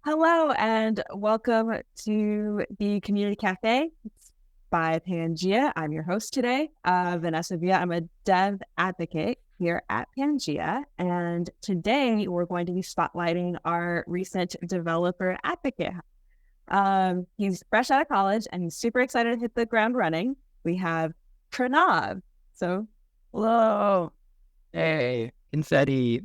Hello and welcome to the Community Cafe by Pangea. I'm your host today, Vanessa Villa. I'm a dev advocate here at Pangea, and today we're going to be spotlighting our recent developer advocate. He's fresh out of college and he's super excited to hit the ground running. We have Pranav. So, Hello. Hey, confetti.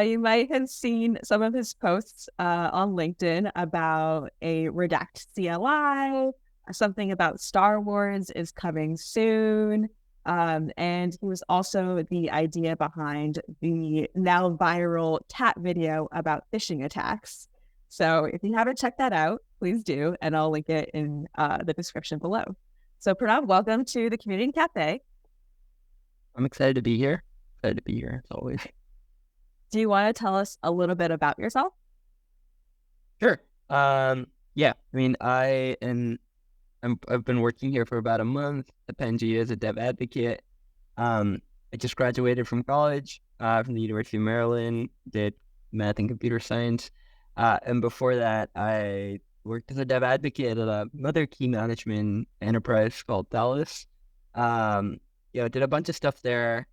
You might have seen some of his posts on LinkedIn about a Redact CLI, something about Star Wars is coming soon. And he was also the idea behind the now viral tat video about phishing attacks. So if you haven't checked that out, please do, and I'll link it in the description below. So Pranav, welcome to the Community Cafe. I'm excited to be here. Excited to be here as always. Do you want to tell us a little bit about yourself? Sure. Yeah. I've been working here for about a month at Pangea as a dev advocate. I just graduated from college, from the University of Maryland, did math and computer science. And before that, I worked as a dev advocate at another key management enterprise called Dallas. Did a bunch of stuff there,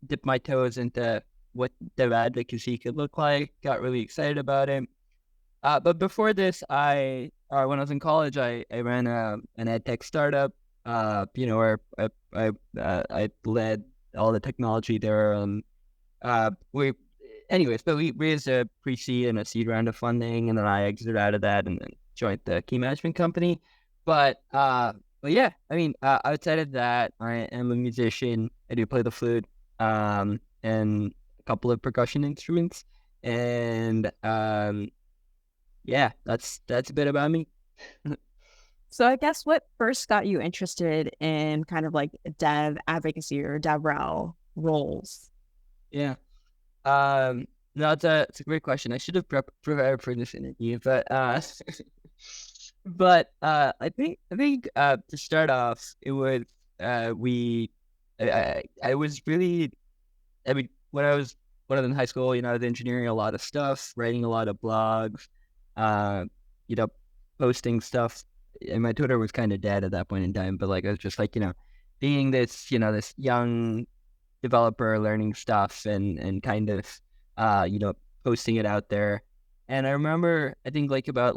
dipped my toes into what dev advocacy could look like, got really excited about it. But before this, when I was in college, I ran an ed tech startup, where I led all the technology there. We raised a pre-seed and a seed round of funding, and then I exited out of that and then joined the key management company. But yeah, outside of that, I am a musician. I do play the flute, and a couple of percussion instruments, and yeah, that's a bit about me. So I guess what first got you interested in kind of like dev advocacy or DevRel roles? Yeah. No, it's a great question. I should have prepared for this interview, but I think to start off, it was I was really, when I was in high school, I was engineering a lot of stuff, writing a lot of blogs, posting stuff. And my Twitter was kind of dead at that point in time, but I was just being this, this young developer learning stuff and kind of, posting it out there. And I remember, I think about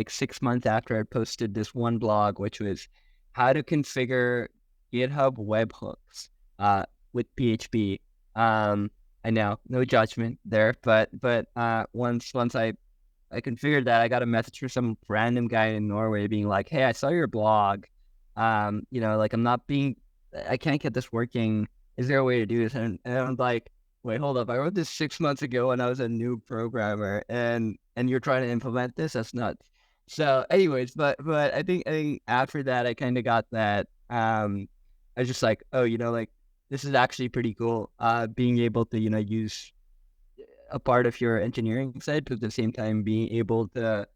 6 months after I posted this one blog, which was how to configure GitHub webhooks with PHP. I know, no judgment there, but once I configured that, I got a message from some random guy in Norway being like, "Hey, I saw your blog. I can't get this working. Is there a way to do this?" And I'm like, "Wait, hold up! I wrote this 6 months ago when I was a new programmer, and you're trying to implement this? That's nuts." So, anyways, but I think after that, I kind of got that. I was just like, "Oh, this is actually pretty cool. Being able to use a part of your engineering side, but at the same time being able to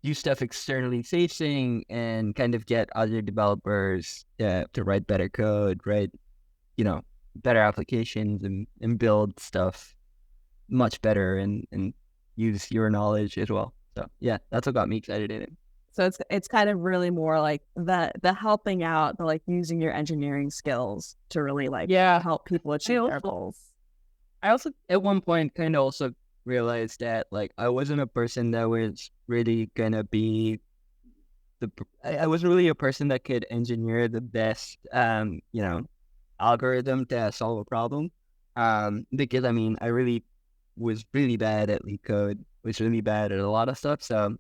do stuff externally facing and kind of get other developers to write better code, write better applications and build stuff much better and use your knowledge as well." So yeah, that's what got me excited in it. So it's kind of really more like the helping out, the using your engineering skills to really help people achieve their goals. I also at one point kind of also realized that I wasn't a person that was really gonna be I wasn't really a person that could engineer the best algorithm to solve a problem. Because I really was really bad at lead code, was really bad at a lot of stuff. So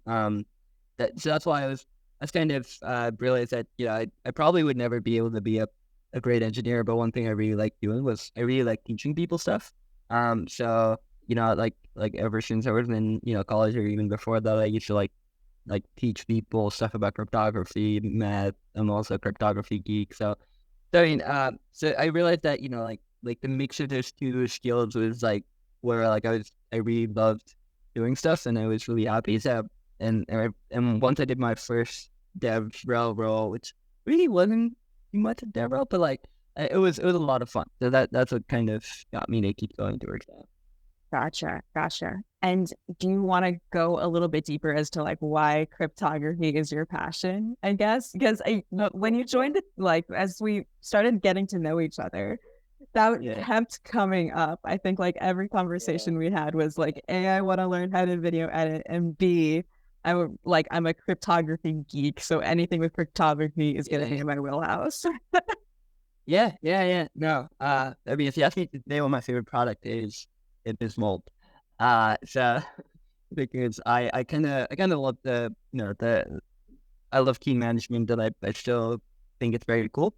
that's why I was kind of realized that I probably would never be able to be a great engineer. But one thing I really liked doing was I really liked teaching people stuff. So ever since I was in college or even before that, I used to teach people stuff about cryptography, math. I'm also a cryptography geek. So I realized that the mix of those two skills was where I really loved doing stuff, and I was really happy. So and once I did my first DevRel role, which really wasn't too much a DevRel, but it was a lot of fun. So that's what kind of got me to keep going towards that. Gotcha. And do you want to go a little bit deeper as to like why cryptography is your passion, I guess? Because when you joined it, like as we started getting to know each other, that Yeah. kept coming up. I think like every conversation we had was like, A, I want to learn how to video edit, and B, I'm a cryptography geek. So anything with cryptography is gonna be in my wheelhouse. Yeah. No, I mean, if you ask me today what my favorite product is, it is Mold. So because I kind of love I love key management, that I still think it's very cool.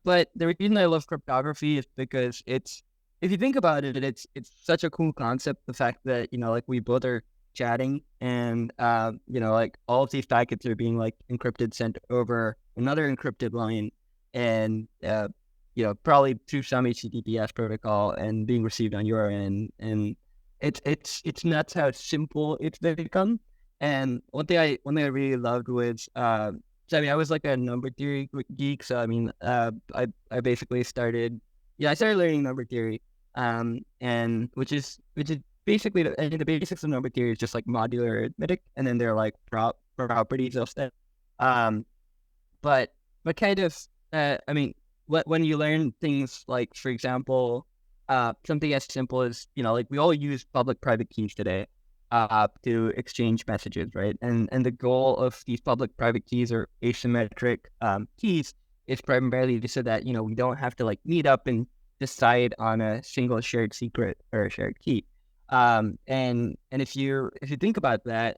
But the reason I love cryptography is because if you think about it, it's such a cool concept. The fact that, like we both are chatting and, like all of these packets are being like encrypted, sent over another encrypted line, and, probably through some HTTPS protocol and being received on your end. And it's nuts how simple it's become. And one thing I really loved was, so I mean, I was like a number theory geek. So I mean, I basically I started learning number theory, and which is basically the basics of number theory is just like modular arithmetic, and then there are like properties of that. Um, but kind of, I mean, when you learn things like, for example, something as simple as, like we all use public-private keys today, to exchange messages, right? And the goal of these public-private keys or asymmetric keys is primarily so that, we don't have to like meet up and decide on a single shared secret or a shared key. And if you think about that,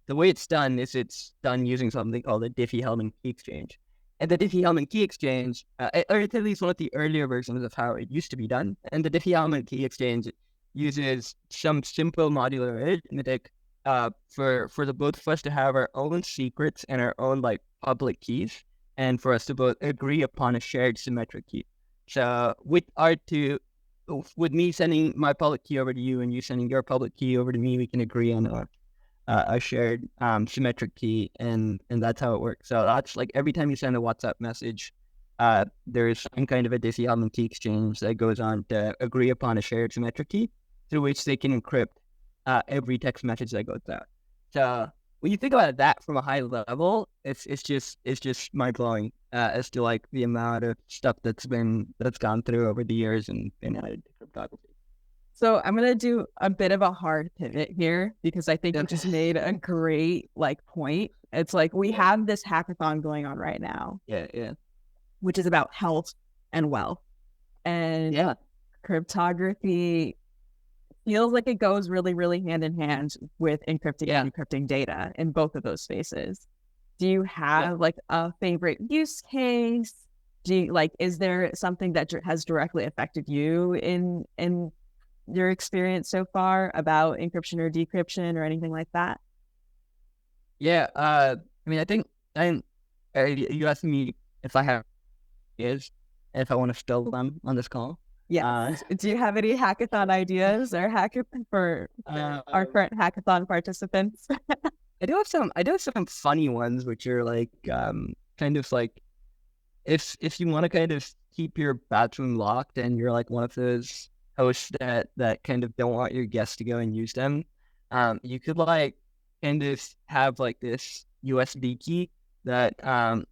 the way it's done is it's done using something called a Diffie-Hellman key exchange. And the Diffie-Hellman key exchange, or it's at least one of the earlier versions of how it used to be done. And the Diffie-Hellman key exchange uses some simple modular arithmetic, for the both of us to have our own secrets and our own like public keys, and for us to both agree upon a shared symmetric key. So with me sending my public key over to you and you sending your public key over to me, we can agree on a shared symmetric key, and that's how it works. So that's like every time you send a WhatsApp message, there's some kind of a Diffie-Hellman key exchange that goes on to agree upon a shared symmetric key through which they can encrypt every text message that goes out. So when you think about that from a high level, it's just mind blowing, as to like the amount of stuff that's gone through over the years and been added to cryptography. So I'm going to do a bit of a hard pivot here because I think you just made a great like point. It's like we have this hackathon going on right now. Yeah. Which is about health and wealth. And cryptography feels like it goes really, really hand in hand with encrypting and decrypting data in both of those spaces. Do you have like a favorite use case? Is there something that has directly affected you in your experience so far about encryption or decryption or anything like that? Yeah. I mean, I think you asked me if I have ideas, and if I want to spill them on this call. Yeah. Do you have any hackathon ideas or hackathon for our current hackathon participants? I do have some funny ones, which are like, kind of like, if you want to kind of keep your bathroom locked and you're like one of those hosts that kind of don't want your guests to go and use them, you could like kind of have like this USB key that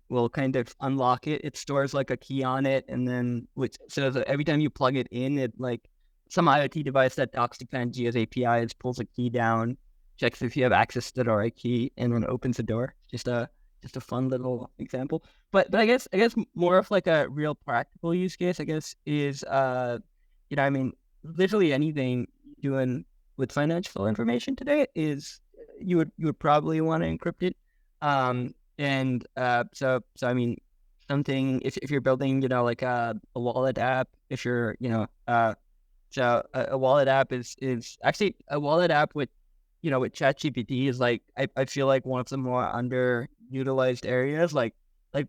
will kind of unlock it. It stores like a key on it, and then every time you plug it in, it like some IoT device that talks to Pangea's APIs pulls a key down, checks if you have access to the right key, and then opens the door. Just a fun little example. But I guess more of like a real practical use case, I guess, is I mean, literally anything doing with financial information today is you would probably want to encrypt it. So I mean, something if you're building, like a wallet app, if you're, so a wallet app is actually a wallet app with ChatGPT is like, I feel like one of the more underutilized areas. Like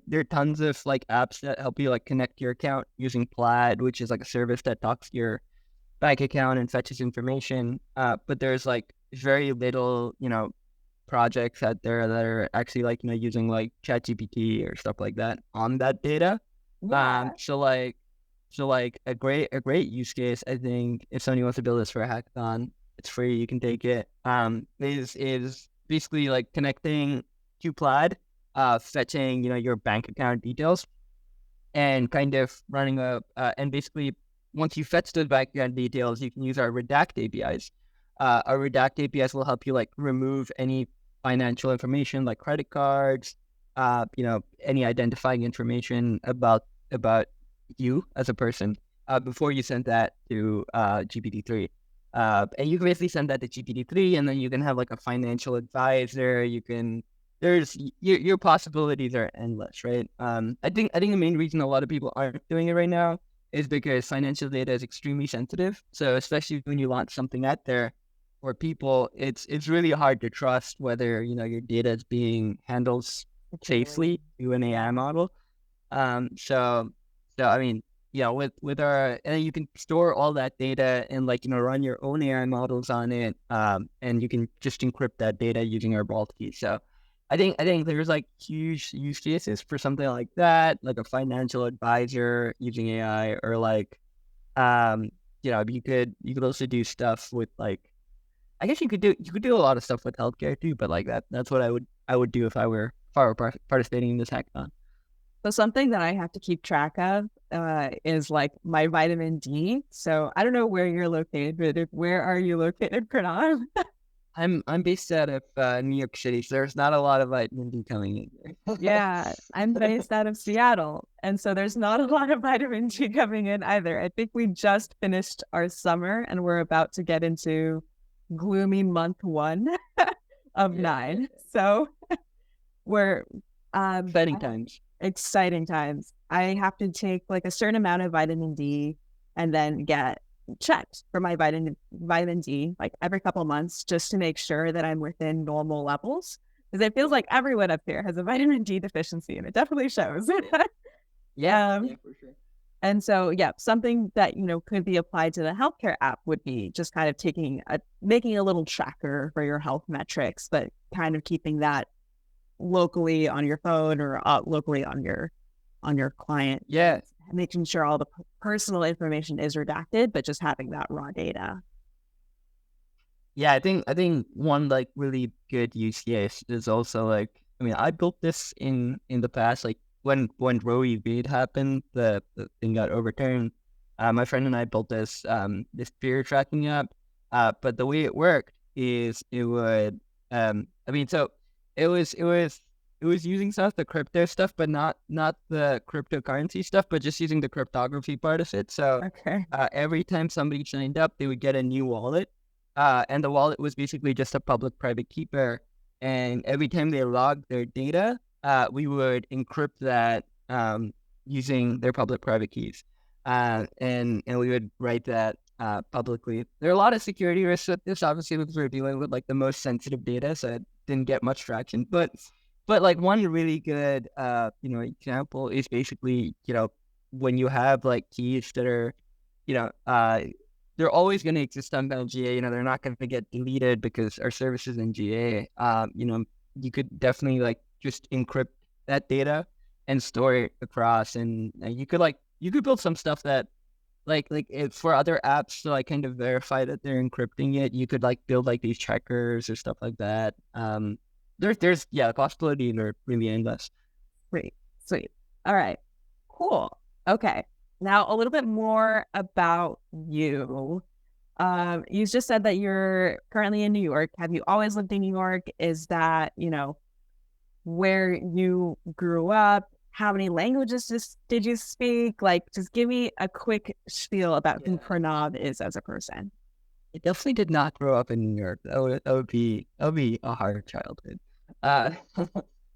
there are tons of like apps that help you like connect your account using Plaid, which is like a service that talks to your bank account and fetches information. But there's like very little, projects out there that are actually like, using like ChatGPT or stuff like that on that data. Yeah. So So like a great use case, I think, if somebody wants to build this for a hackathon, it's free, you can take it. Is basically like connecting to Plaid, fetching, your bank account details and kind of running and basically once you fetch those bank account details, you can use our Redact APIs. Our Redact APIs will help you like remove any financial information like credit cards, any identifying information about you as a person before you send that to GPT-3. And you can basically send that to GPT-3, and then you can have like a financial advisor. Your possibilities are endless, right? I think the main reason a lot of people aren't doing it right now is because financial data is extremely sensitive. So especially when you launch something out there for people, it's really hard to trust whether your data is being handled safely through an AI model. So I mean, with our, and you can store all that data and like, run your own AI models on it. And you can just encrypt that data using our vault key. So I think there's like huge use cases for something like that, like a financial advisor using AI, or like, you could also do stuff with like, I guess you could do a lot of stuff with healthcare too, but like that's what I would do if I were participating in this hackathon. So something that I have to keep track of is like my vitamin D. So I don't know where you're located, but where are you located, Pranav? I'm based out of New York City, so there's not a lot of vitamin D coming in here. Yeah, I'm based out of Seattle. And so there's not a lot of vitamin D coming in either. I think we just finished our summer and we're about to get into gloomy month 1 of 9. So we're Exciting times. exciting times. I have to take like a certain amount of vitamin D and then get checked for my vitamin D like every couple months just to make sure that I'm within normal levels. Because it feels like everyone up here has a vitamin D deficiency and it definitely shows. Yeah, for sure. And so, yeah, something that, could be applied to the healthcare app would be just kind of making a little tracker for your health metrics, but kind of keeping that locally on your phone or locally on your client. Yeah, Making sure all the personal information is redacted, but just having that raw data. yeah. I think one like really good use case is also like, I mean, I built this in the past, like when Roe v. Wade happened, the thing got overturned. My friend and I built this peer tracking app. But the way it worked is it would I mean, so it was using some of the crypto stuff, but not the cryptocurrency stuff, but just using the cryptography part of it. So Okay. every time somebody signed up, they would get a new wallet, and the wallet was basically just a public-private key pair. And every time they logged their data, we would encrypt that using their public-private keys, and we would write that publicly. There are a lot of security risks with this, obviously, because we're dealing with like the most sensitive data, so it didn't get much traction. But like one really good example is basically, when you have like keys that are, you know they're always going to exist on Pangea. They're not going to get deleted because our service is in GA. You could definitely like just encrypt that data and store it across, and you could build some stuff that like if for other apps to like kind of verify that they're encrypting it. You could like build like these checkers or stuff like that. There's the possibilities are really endless. Great. Sweet. All right. Cool. Okay. Now a little bit more about you. You just said that you're currently in New York. Have you always lived in New York? Is that, where you grew up? How many languages did you speak? Like, just give me a quick spiel about who Pranav is as a person. I definitely did not grow up in New York. That would be a hard childhood. Uh,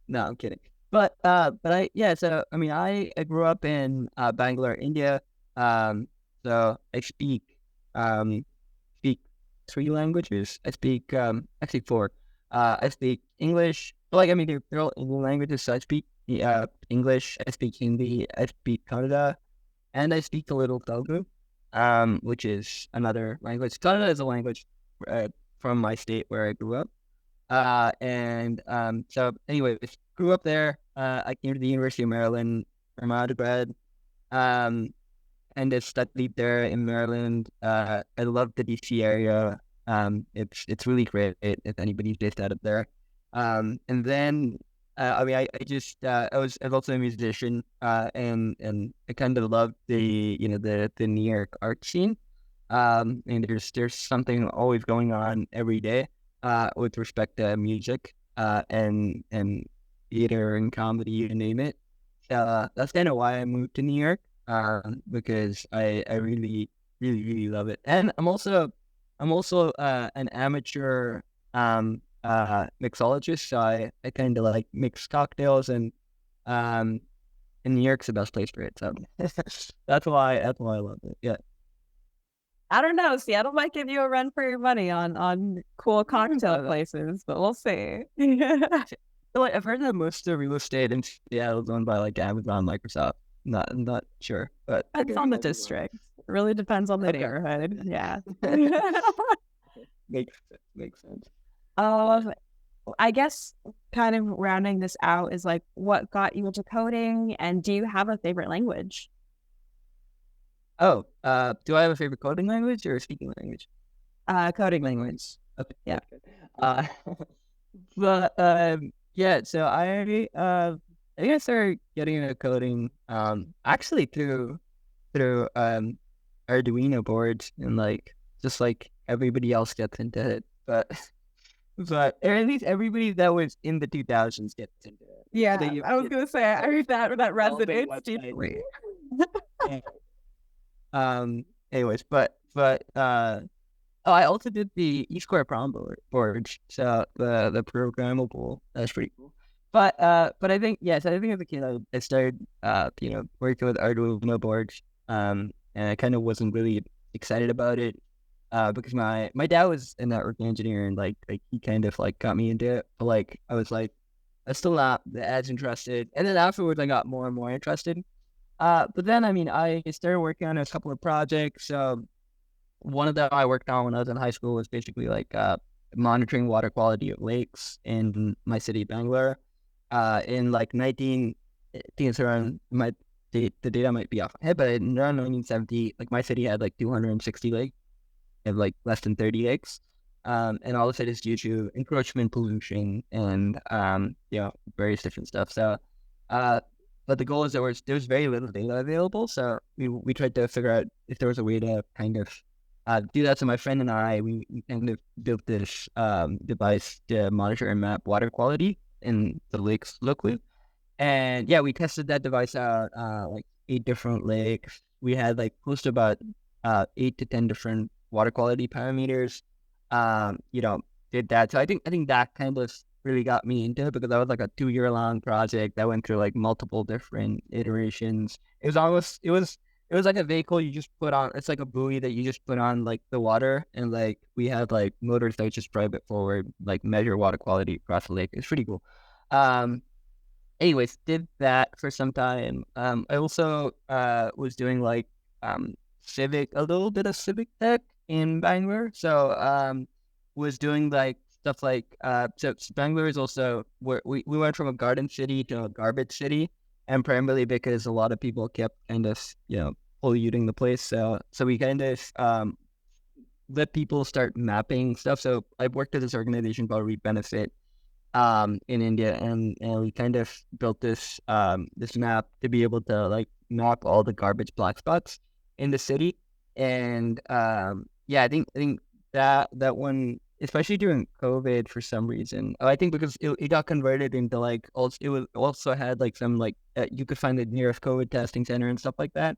no, I'm kidding. But so I mean, I grew up in Bangalore, India. So I speak 3 languages. I speak actually 4. I speak English. But like, I mean, they're all Indian languages. So I speak English. I speak Hindi. I speak Kannada, and I speak a little Telugu, which is another language. Kannada is a language from my state where I grew up. So anyway, grew up there. I came to the University of Maryland for my undergrad. Um, and I studied there in Maryland. I love the DC area. It's really great if anybody's based out of there. And then I mean, I just I was also a musician, and I kind of loved the New York art scene. And there's something always going on every day, with respect to music, and theater and comedy, you name it. That's kind of why I moved to New York, because I really, really, really love it. And I'm also an amateur mixologist, so I kind of like mix cocktails, um, and New York's the best place for it. So that's why I love it. Yeah. I don't know. Seattle might give you a run for your money on cool cocktail places, but we'll see. Like I've heard that most of the real estate in Seattle is owned by like Amazon, Microsoft. Not sure, but Depends on the district. It really depends on the okay. neighborhood. Yeah. Makes sense. Um, I guess kind of rounding this out is like what got you into coding, and do you have a favorite language? Oh, do I have a favorite coding language or speaking language? Coding language. Okay, Yeah. good. Uh, but yeah. So I think I started getting into coding actually through Arduino boards, and like just like everybody else gets into it, but or at least everybody that was in the 2000s gets into it. Yeah, They I was gonna say I heard that developing resonates deeply. websites. Anyways, but oh, I also did the E Square Prom board, so the programmable. That's pretty cool. But I think yes, I think as a kid I started working with Arduino boards, and I kind of wasn't really excited about it, because my dad was a network engineer, and like he kind of like got me into it, but like I was like I'm still not as interested, and then afterwards I got more and more interested. But then I mean I started working on a couple of projects. One of them I worked on when I was in high school was basically like monitoring water quality of lakes in my city, Bangalore. In like 19, I think it's around the data might be off my head, but in around 1970, like my city had like 260 lakes and like less than 30 lakes. And all of it is due to encroachment, pollution, and various different stuff. So, but the goal is there was very little data available, so we tried to figure out if there was a way to kind of do that. So my friend and I, we kind of built this device to monitor and map water quality in the lakes locally. And yeah, we tested that device out, like 8 different lakes. We had like close to about 8 to 10 different water quality parameters. You know, did that. So I think that kind of really got me into it, because that was like a 2 year long project that went through like multiple different iterations. It was like a vehicle you just put on. It's like a buoy that you just put on like the water, and like we had like motors that just drive it forward, like measure water quality across the lake. It's pretty cool. Um, Anyways, did that for some time. I also was doing like a little bit of civic tech in Bangalore. So was doing like stuff like so Bangalore is also where we went from a garden city to a garbage city, and primarily because a lot of people kept kind of polluting the place. So we kind of let people start mapping stuff. So I worked at this organization called Reap Benefit in India, and we kind of built this map to be able to like map all the garbage black spots in the city. And yeah, I think that one, especially during COVID for some reason, I think because it got converted into like also it was also had like some like you could find the nearest COVID testing center and stuff like that.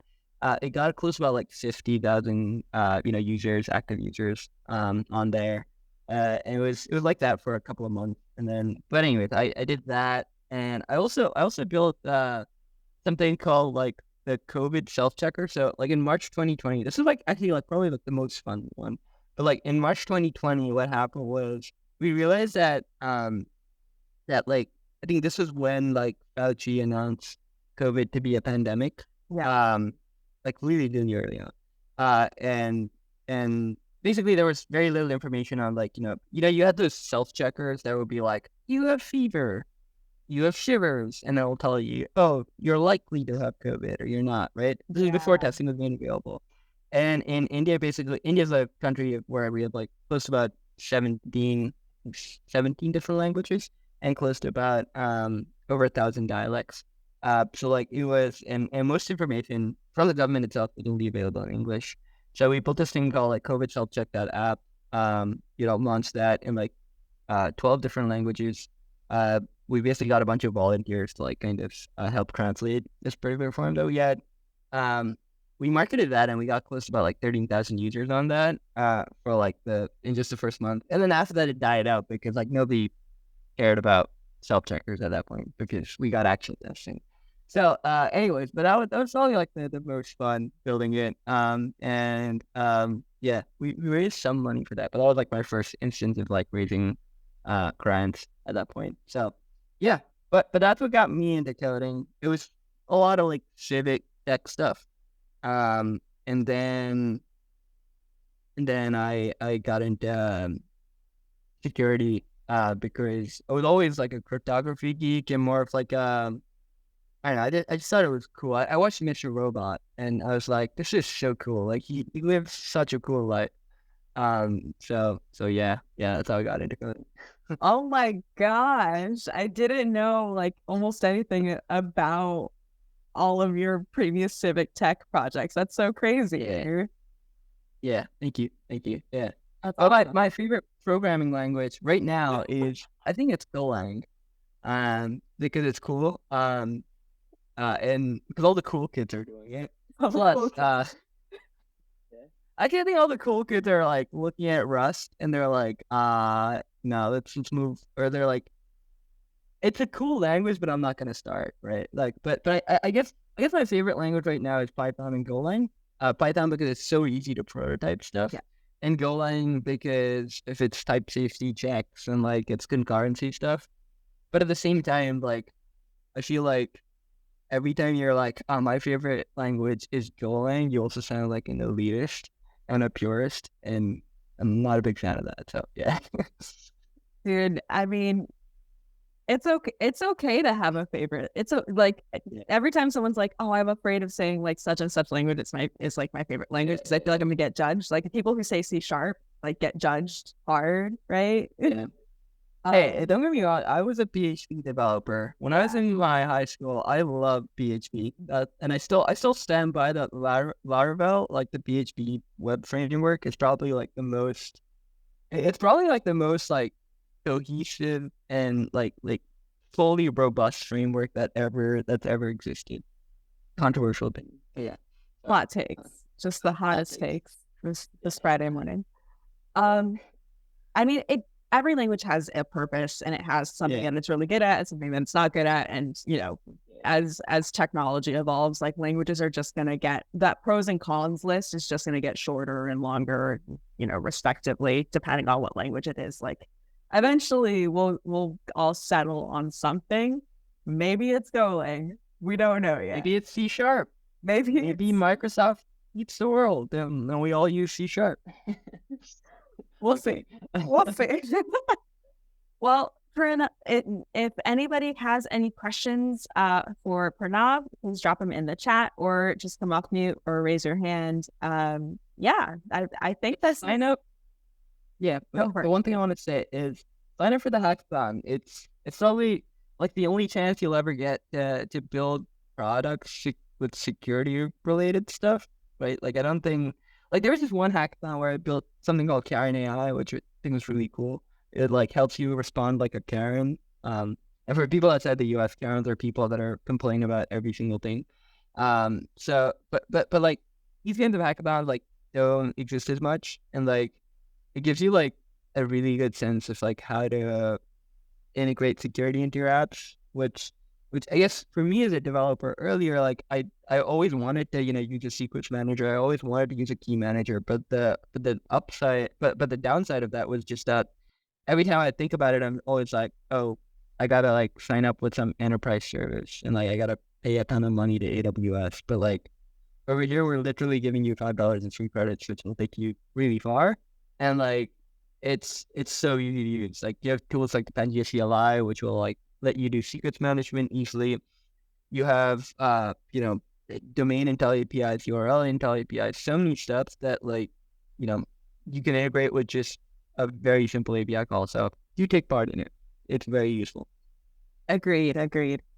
It got close to about like 50,000 users, active users on there. And it was like that for a couple of months, and then but anyways, I did that, and I also built something called like the COVID self checker. So like in March 2020, this is like actually like probably like the most fun one. But like in March 2020, what happened was we realized that like I think this was when like Fauci announced COVID to be a pandemic. Yeah. Like really, really early on. And basically there was very little information on like you had those self checkers that would be like you have fever, you have shivers, and it'll tell you, oh, you're likely to have COVID or you're not, right? This is before Yeah. testing was made available. And in India, basically, India's a country where we have like close to about 17 different languages and close to about over 1,000 dialects. So like it was, and most information from the government itself is only available in English. So we built this thing called like COVID Self Check that app. Launched that in like 12 different languages. We basically got a bunch of volunteers to like kind of help translate this particular form that we had. We marketed that and we got close to about like 13,000 users on that for like in just the first month. And then after that, it died out because like nobody cared about self-checkers at that point because we got actual testing. So anyways, but that was probably like the most fun building it. Yeah, we raised some money for that, but that was like my first instance of like raising grants at that point. So yeah, but that's what got me into coding. It was a lot of like civic tech stuff. And then I got into security because I was always like a cryptography geek and more of like I don't know, I just thought it was cool. I watched Mr. Robot and I was like, this is so cool. Like he lives such a cool life. So yeah, that's how I got into coding. Oh my gosh. I didn't know like almost anything about all of your previous civic tech projects. That's so crazy. Yeah. Thank you. Yeah. That's Well, awesome. my favorite programming language right now is I think it's Golang. Because it's cool. And because all the cool kids are doing it. Plus, I can't think all the cool kids are like looking at Rust and they're like, no, let's just move. Or they're like, it's a cool language, but I'm not gonna start, right? Like, but I guess my favorite language right now is Python and Golang. Python because it's so easy to prototype stuff, Yeah. and Golang because if it's type safety checks and like it's concurrency stuff. But at the same time, like I feel like every time you're like, my favorite language is Golang, you also sound like an elitist and a purist, and I'm not a big fan of that. So yeah. Dude, I mean, it's okay to have a favorite. Like every time someone's like, "Oh, I'm afraid of saying like such and such language," it's like my favorite language because I feel like I'm gonna get judged. Like people who say C# like get judged hard, right? Yeah. Hey, don't get me wrong. I was a PHP developer when I was in my high school. I loved PHP, and I still stand by that Laravel, like the PHP web framework, is probably like the most. It's probably like the most like cohesive and like fully robust framework that's ever existed. Controversial opinion. Yeah. Hot takes, just the hottest takes this Friday morning. I mean, every language has a purpose and it has something that it's really good at and something that it's not good at. And, as technology evolves, like languages are just going to get that pros and cons list is just going to get shorter and longer, respectively, depending on what language it is. Like eventually we'll all settle on something. Maybe it's Golang. We don't know yet. Maybe it's C#. Maybe Microsoft eats the world and then we all use C#. We'll see. Well, Pranav, if anybody has any questions for Pranav, please drop them in the chat or just come off mute or raise your hand. I think that's sign up. Yeah, the one thing I want to say is sign up for the hackathon. It's probably like the only chance you'll ever get to build products with security related stuff, right? Like I don't think like there was this one hackathon where I built something called Karen AI, which I think was really cool. It like helps you respond like a Karen. And for people outside the US, Karens are people that are complaining about every single thing. So but like these kinds of hackathons like don't exist as much, and like it gives you like a really good sense of like how to integrate security into your apps, which I guess for me as a developer earlier, like I always wanted to, use a secrets manager. I always wanted to use a key manager, but the upside, but the downside of that was just that every time I think about it, I'm always like, oh, I gotta like sign up with some enterprise service and like I gotta pay a ton of money to AWS. But like over here, we're literally giving you $5 in free credits, which will take you really far. And like it's so easy to use. Like you have tools like the Pangea CLI, which will like let you do secrets management easily. You have, domain Intel APIs, URL Intel APIs, so many steps that you can integrate with just a very simple API call. So do take part in it. It's very useful. Agreed.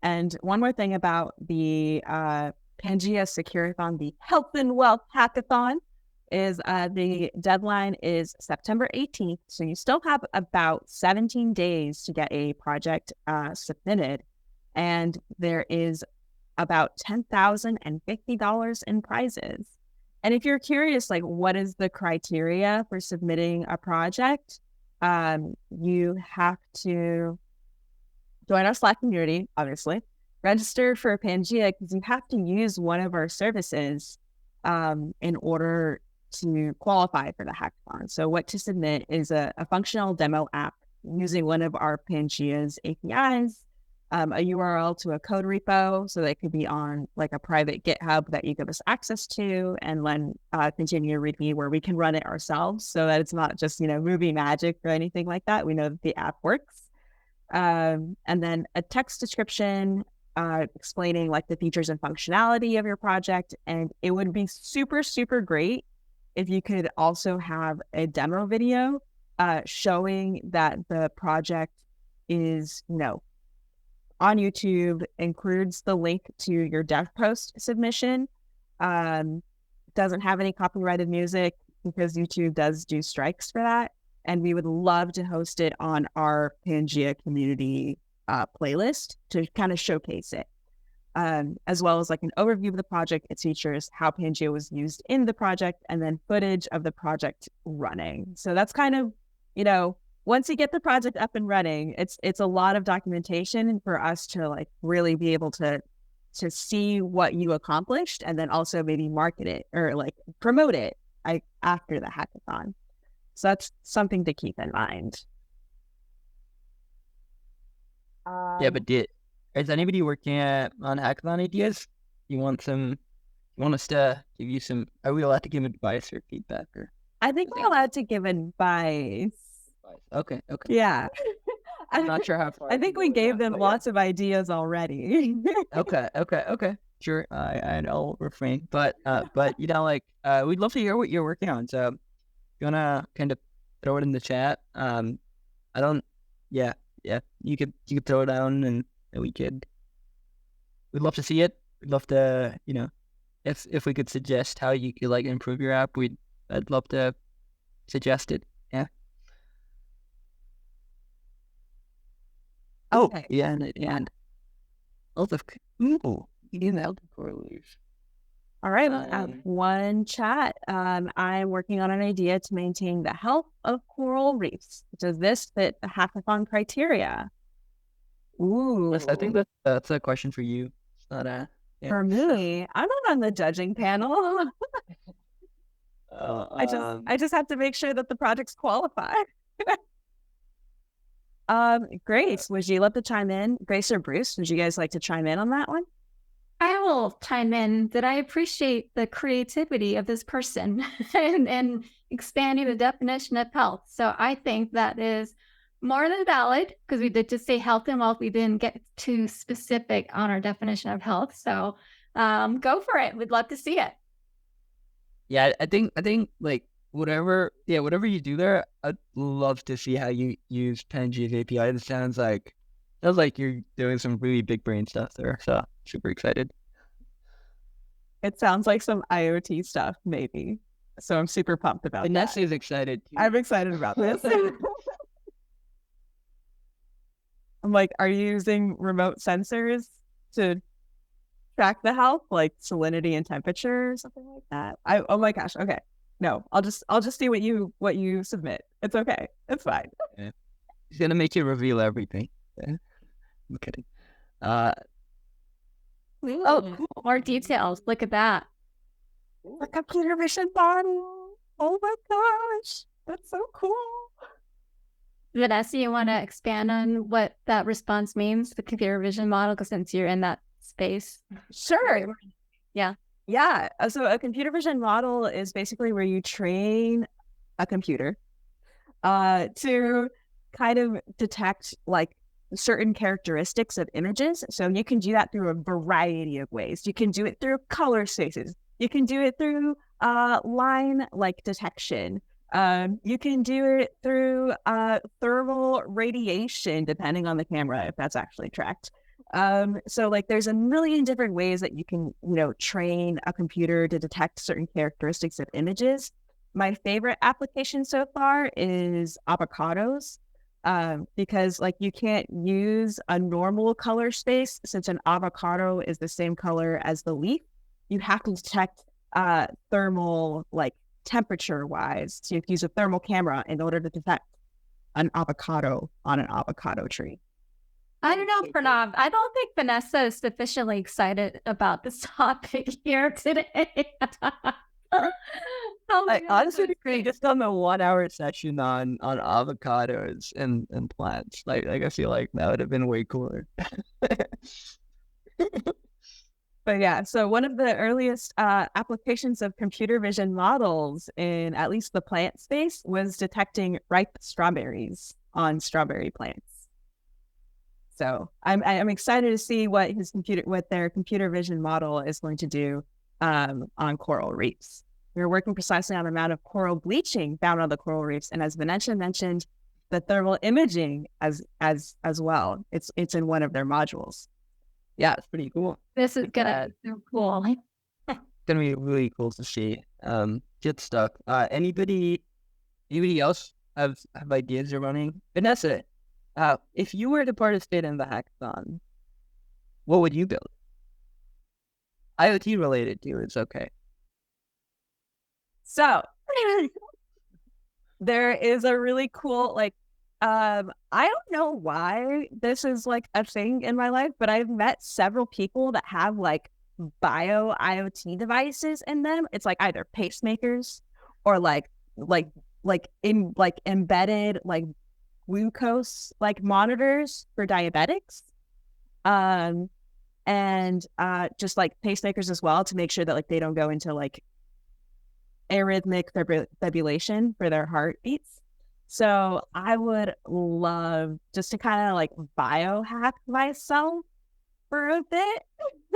And one more thing about the Pangea Securathon, the Health and Wealth Hackathon, is the deadline is September 18th. So you still have about 17 days to get a project submitted. And there is about $10,050 in prizes. And if you're curious, like, what is the criteria for submitting a project? You have to join our Slack community, obviously, register for Pangea, because you have to use one of our services in order to qualify for the hackathon. So what to submit is a functional demo app using one of our Pangea's APIs, a URL to a code repo, so that could be on like a private GitHub that you give us access to, and then continue readme where we can run it ourselves, so that it's not just, movie magic or anything like that. We know that the app works. And then a text description explaining like the features and functionality of your project. And it would be super, super great if you could also have a demo video showing that the project is, on YouTube, includes the link to your dev post submission, doesn't have any copyrighted music because YouTube does do strikes for that. And we would love to host it on our Pangea community playlist to kind of showcase it, as well as like an overview of the project, its features, how Pangea was used in the project, and then footage of the project running. So that's kind of, once you get the project up and running, it's a lot of documentation for us to like really be able to see what you accomplished, and then also maybe market it or like promote it after the hackathon. So that's something to keep in mind. But is anybody working on hackathon ideas? You want us to give you some? Are we allowed to give advice or feedback? Or I think we're allowed to give advice. Okay. Yeah. I'm not sure how far. I think we gave them lots of ideas already. Okay. Sure. I'll refrain. But we'd love to hear what you're working on. So you wanna kind of throw it in the chat? You could throw it down, and we'd love to see it. We'd love to, if we could suggest how you could like improve your app, I'd love to suggest it. Yeah. Okay. Yeah, and also, you need the help of correlation. All right, one chat. I'm working on an idea to maintain the health of coral reefs. Does this fit the hackathon criteria? Ooh. I think that's a question for you. It's not for me. I'm not on the judging panel. I just have to make sure that the projects qualify. Grace, would you love to chime in? Grace or Bruce, would you guys like to chime in on that one? I will chime in that I appreciate the creativity of this person and expanding the definition of health. So I think that is more than valid, because we did just say health and wealth. We didn't get too specific on our definition of health. So go for it. We'd love to see it. Yeah, I think like whatever you do there, I'd love to see how you use Pangea's API. It sounds like you're doing some really big brain stuff there. So super excited. It sounds like some IoT stuff, maybe. So I'm super pumped about that. Vanessa is excited too. I'm excited about this. I'm like, are you using remote sensors to track the health, like salinity and temperature or something like that? Oh my gosh. Okay. No, I'll just see what you submit. It's okay. It's fine. Yeah. He's gonna make you reveal everything. Yeah. I'm kidding. Oh, cool. More details. Look at that. A computer vision model. Oh my gosh. That's so cool. Vanessa, you want to expand on what that response means, the computer vision model, because since you're in that space? Sure. Yeah. Yeah. So a computer vision model is basically where you train a computer to kind of detect like certain characteristics of images. So you can do that through a variety of ways. You can do it through color spaces. You can do it through line like detection. You can do it through thermal radiation, depending on the camera, if that's actually tracked. So like there's a million different ways that you can, train a computer to detect certain characteristics of images. My favorite application so far is avocados, because like you can't use a normal color space since an avocado is the same color as the leaf. You have to detect thermal, like temperature wise. So you have to use a thermal camera in order to detect an avocado on an avocado tree. I don't know, Pranav. I don't think Vanessa is sufficiently excited about this topic here today. I honestly agree. Just on the 1 hour session on avocados and plants, like I feel like that would have been way cooler. But yeah, so one of the earliest applications of computer vision models in at least the plant space was detecting ripe strawberries on strawberry plants. So I'm excited to see what their computer vision model is going to do on coral reefs. We're working precisely on the amount of coral bleaching found on the coral reefs, and as Vanessa mentioned, the thermal imaging as well. It's in one of their modules. Yeah, it's pretty cool. This is gonna be so cool. It's gonna be really cool to see. Good stuff. Anybody else have ideas you're running? Vanessa, if you were to participate in the hackathon, what would you build? IoT related too, it's okay. So there is a really cool, like, I don't know why this is like a thing in my life, but I've met several people that have like bio IoT devices in them. It's like either pacemakers or like embedded like glucose like monitors for diabetics. And just like pacemakers as well to make sure that like they don't go into like arrhythmic fibrillation for their heartbeats. So I would love just to kind of like biohack myself for a bit,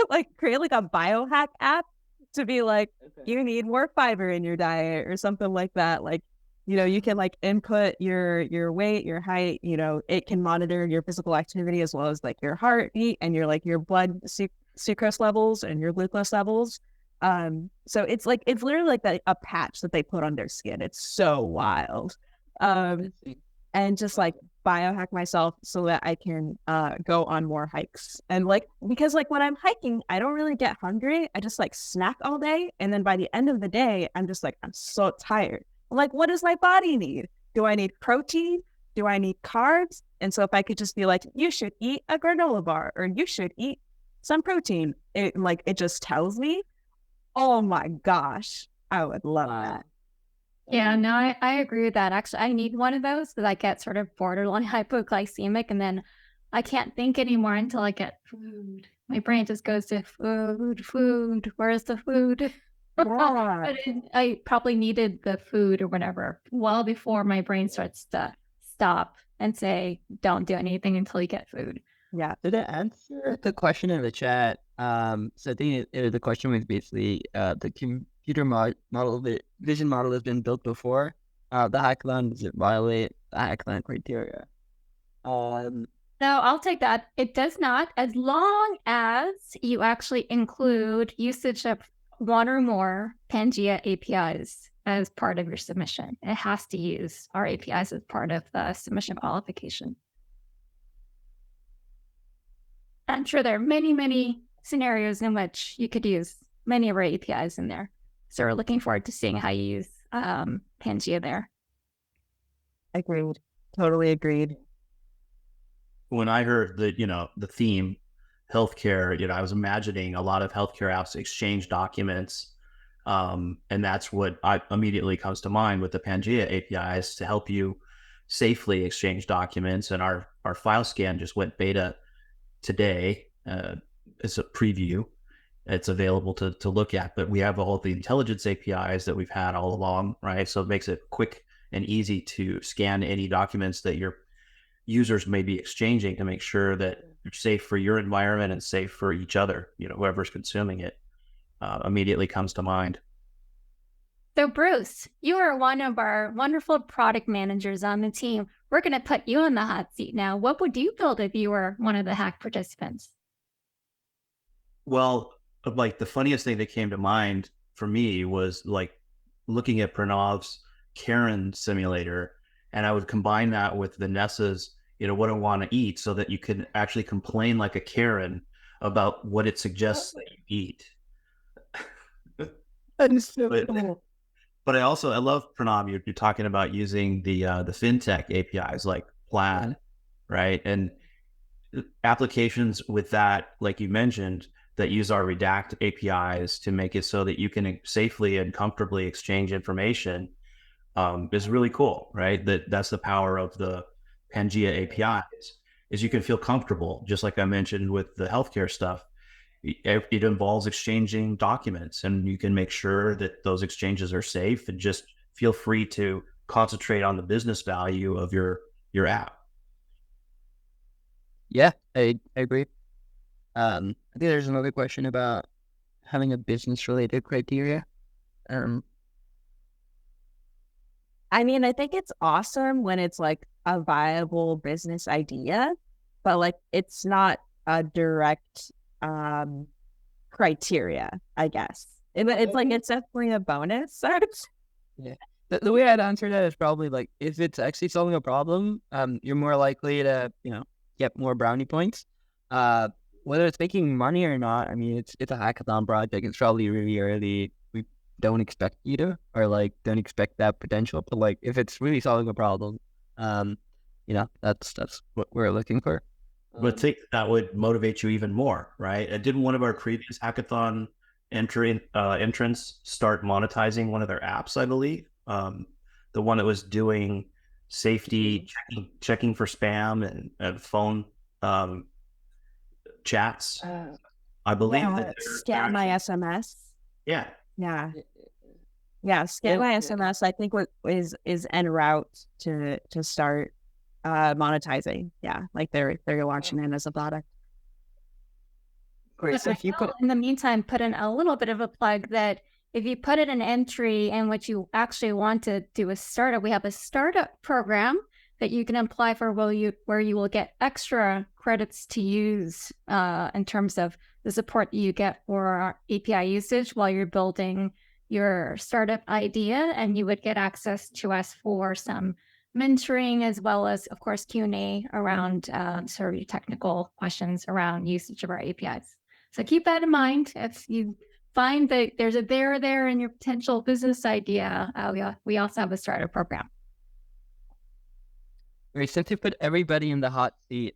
like create like a biohack app to be like, you need more fiber in your diet or something like that. Like, you can like input your weight, your height, it can monitor your physical activity as well as like your heartbeat and your blood sucrose levels and your glucose levels. So it's literally like a patch that they put on their skin. It's so wild. And just like biohack myself so that I can go on more hikes. And like, because like when I'm hiking, I don't really get hungry. I just like snack all day. And then by the end of the day, I'm just like, I'm so tired. I'm like, what does my body need? Do I need protein? Do I need carbs? And so if I could just be like, you should eat a granola bar or you should eat some protein, it just tells me, oh my gosh, I would love that. Yeah, no, I agree with that. Actually, I need one of those because I get sort of borderline hypoglycemic and then I can't think anymore until I get food. My brain just goes to food. Where's the food? But I probably needed the food or whatever well before my brain starts to stop and say, don't do anything until you get food. Yeah. Did it answer the question in the chat? So I think the question was basically the computer vision model has been built before. The hackathon, does it violate the hackathon criteria? No, I'll take that. It does not, as long as you actually include usage of one or more Pangea APIs as part of your submission. It has to use our APIs as part of the submission qualification. I'm sure there are many, many scenarios in which you could use many of our APIs in there. So we're looking forward to seeing how you use Pangea there. Agreed. Totally agreed. When I heard the theme, healthcare, I was imagining a lot of healthcare apps exchange documents. And that's what immediately comes to mind with the Pangea APIs to help you safely exchange documents. And our file scan just went beta today. It's a preview. It's available to look at, but we have all the intelligence APIs that we've had all along, right? So it makes it quick and easy to scan any documents that you're users may be exchanging to make sure that you're safe for your environment and safe for each other, whoever's consuming it, immediately comes to mind. So Bruce, you are one of our wonderful product managers on the team. We're going to put you in the hot seat now. What would you build if you were one of the hack participants? Well, like the funniest thing that came to mind for me was like looking at Pranav's Karen simulator, and I would combine that with Vanessa's, what I want to eat, so that you can actually complain like a Karen about what it suggests that you eat. That is so But- cool. But I love, Pranav, you're talking about using the fintech APIs like Plaid, right? And applications with that, like you mentioned, that use our Redact APIs to make it so that you can safely and comfortably exchange information is really cool, right? That's the power of the Pangea APIs, is you can feel comfortable, just like I mentioned with the healthcare stuff. It involves exchanging documents, and you can make sure that those exchanges are safe, and just feel free to concentrate on the business value of your app. Yeah, I agree. I think there's another question about having a business-related criteria. I mean, I think it's awesome when it's like a viable business idea, but like it's not a direct criteria, I guess. It's like it's definitely a bonus. Yeah. The way I'd answer that is probably like, if it's actually solving a problem, you're more likely to, get more brownie points. Whether it's making money or not, I mean, it's a hackathon project. It's probably really early. We don't expect you to, or like don't expect that potential. But like, if it's really solving a problem, that's what we're looking for. But think that would motivate you even more, right? Didn't one of our previous hackathon entrants start monetizing one of their apps, I believe? The one that was doing safety checking for spam and phone chats. I believe that Scan my SMS. Yeah. Scan my SMS. I think what is en route to start monetizing. Yeah, like they're launching it as a product. Great. So if you could, in the meantime, put in a little bit of a plug that if you put in an entry and what you actually want to do a startup, we have a startup program that you can apply for where you will get extra credits to use in terms of the support you get for API usage while you're building your startup idea, and you would get access to us for some mentoring, as well as, of course, Q&A around sort of your technical questions around usage of our APIs. So keep that in mind. If you find that there's a there in your potential business idea, we also have a startup program. Great. Since you put everybody in the hot seat,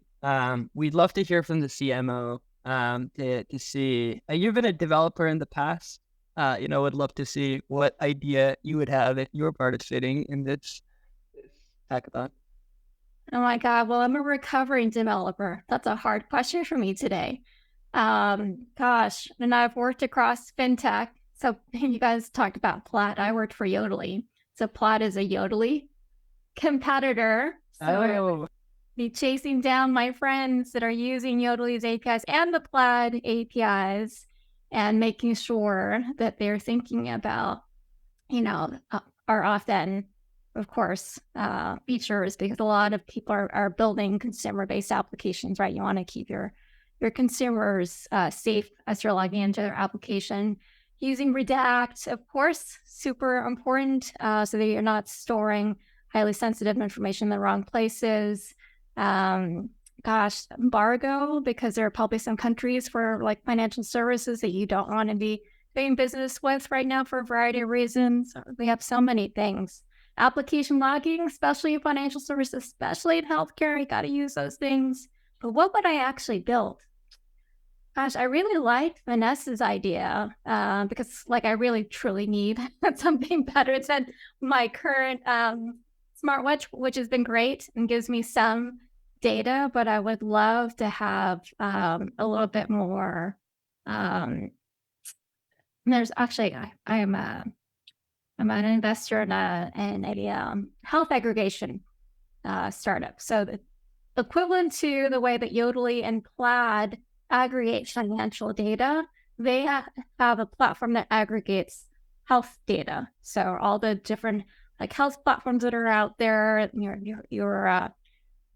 we'd love to hear from the CMO to see. You've been a developer in the past. Would love to see what idea you would have if you were participating in this hackathon. Oh my God. Well, I'm a recovering developer. That's a hard question for me today. And I've worked across fintech. So you guys talked about Plaid. I worked for Yodlee. So Plaid is a Yodlee competitor. So be chasing down my friends that are using Yodlee's APIs and the Plaid APIs, and making sure that they're thinking about, our often, of course, features, because a lot of people are building consumer-based applications, right? You want to keep your consumers safe as you're logging into their application. Using Redact, of course, super important, so that you're not storing highly sensitive information in the wrong places. Embargo, because there are probably some countries for like financial services that you don't want to be doing business with right now for a variety of reasons. We have so many things. Application logging, especially in financial services, especially in healthcare, you got to use those things. But what would I actually build? I really liked Vanessa's idea because I really truly need something better than my current smartwatch, which has been great and gives me some data, but I would love to have a little bit more. There's actually, I'm an investor in a health aggregation startup. So equivalent to the way that Yodlee and Plaid aggregate financial data. They have a platform that aggregates health data. So all the different like health platforms that are out there,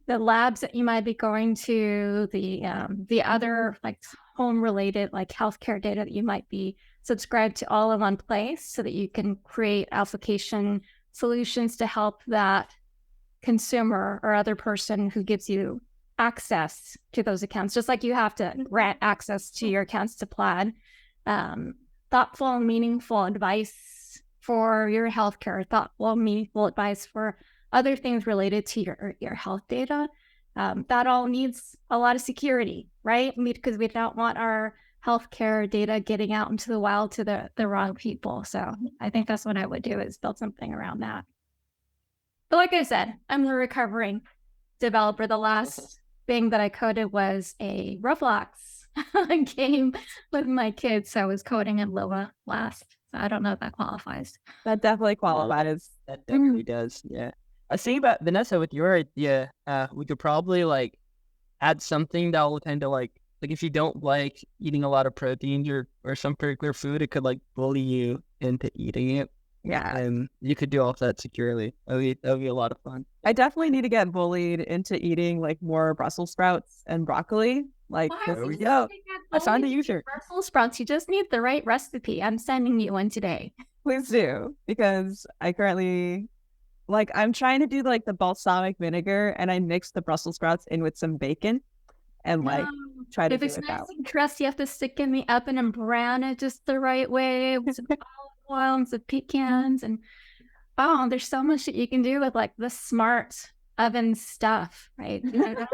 the labs that you might be going to, the other like home related like healthcare data that you might be subscribed to, all in one place, so that you can create application solutions to help that consumer or other person who gives you access to those accounts, just like you have to grant access to your accounts to Plaid. Thoughtful and meaningful advice for your healthcare, thoughtful, meaningful advice for other things related to your health data. That all needs a lot of security, right? Because we don't want our healthcare data getting out into the wild to the wrong people. So I think that's what I would do, is build something around that. But like I said, I'm a recovering developer. The last thing that I coded was a Roblox game with my kids. So I was coding in Lua last. So I don't know if that qualifies. That definitely qualifies. That definitely does. Yeah. I was thinking about Vanessa with your idea. We could probably like add something that will tend to like if you don't like eating a lot of proteins or some particular food, it could like bully you into eating it. Yeah. And you could do all of that securely. That would be a lot of fun. I definitely need to get bullied into eating like more Brussels sprouts and broccoli. Like, there we go. I found a user. Brussels sprouts, you just need the right recipe. I'm sending you one today. Please do, because I currently, like, I'm trying to do like the balsamic vinegar, and I mix the Brussels sprouts in with some bacon and like try to do it that way. If it's nice and crusty, you have to stick in the oven and brown it just the right way with some olive oil and some pecans. And there's so much that you can do with like the smart oven stuff, right? I can't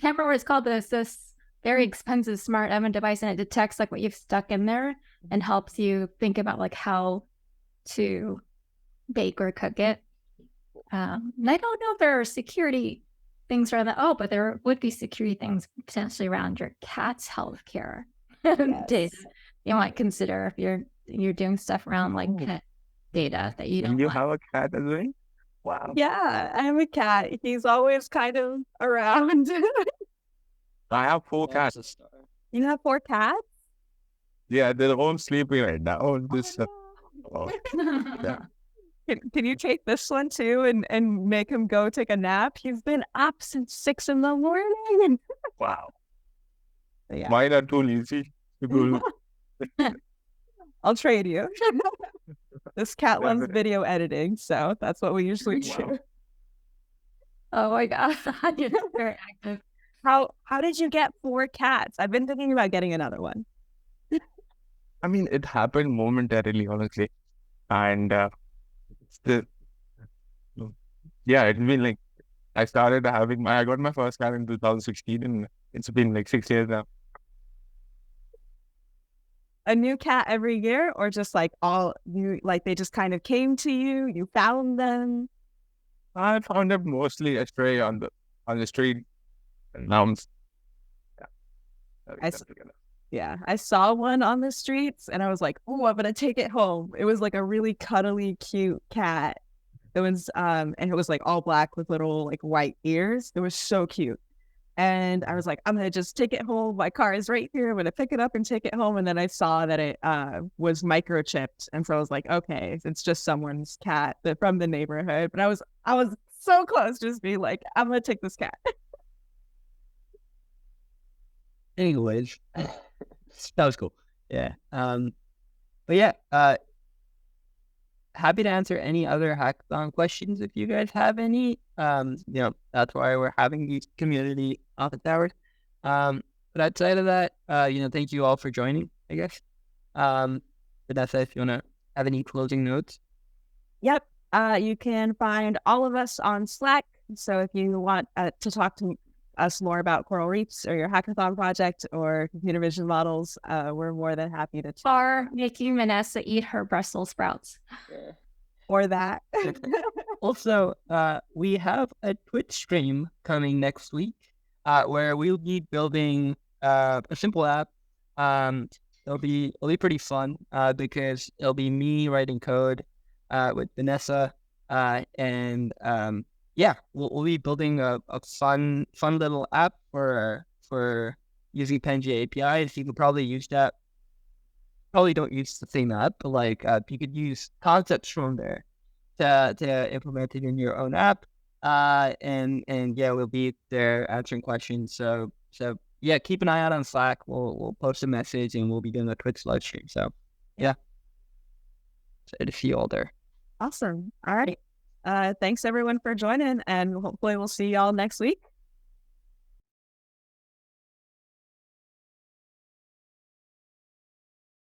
remember what it's called. This very expensive smart oven device, and it detects like what you've stuck in there and helps you think about like how to bake or cook it. And I don't know if there are security things around that. Oh, but there would be security things potentially around your cat's healthcare data. You might consider if you're doing stuff around like pet data that you don't. You have a cat as well? Wow. Yeah, I have a cat. He's always kind of around. I have 4 cats. You have 4 cats? Yeah, they're all sleeping right now. Yeah. Can you take this one too and make him go take a nap? He's been up since 6 a.m. Wow. Yeah. Mine are too lazy. I'll trade you. This cat loves video editing, so that's what we usually do. Oh my God. You're very active. How did you get 4 cats? I've been thinking about getting another one. I mean, it happened momentarily, honestly. And it's been like, I got my first cat in 2016, and it's been like 6 years now. A new cat every year, or just like all new, like they just kind of came to you, you found them? I found them mostly astray on the street. And now I saw one on the streets and I was like, oh, I'm gonna take it home. It was like a really cuddly, cute cat. It was and it was like all black with little like white ears. It was so cute. And I was like, I'm gonna just take it home. My car is right here. I'm gonna pick it up and take it home. And then I saw that it was microchipped, and so I was like, okay, it's just someone's cat from the neighborhood. But I was so close to just being like, I'm gonna take this cat. Anyways, that was cool. Yeah. But yeah, happy to answer any other hackathon questions if you guys have any. That's why we're having these community office hours. But outside of that, thank you all for joining, I guess. Vanessa, if you want to have any closing notes. Yep. You can find all of us on Slack. So if you want to talk to us more about coral reefs or your hackathon project or computer vision models, we're more than happy to chat. Or making Vanessa eat her Brussels sprouts. Or that. Also, we have a Twitch stream coming next week where we'll be building a simple app. It'll be pretty fun because it'll be me writing code with Vanessa and yeah, we'll be building a fun little app for using Pangea APIs. You could probably use that. Probably don't use the same app, but like you could use concepts from there to implement it in your own app. And yeah, we'll be there answering questions. So yeah, keep an eye out on Slack. We'll post a message and we'll be doing a Twitch live stream. So yeah, excited to see you all there. Awesome. All right. Thanks everyone for joining, and hopefully we'll see y'all next week.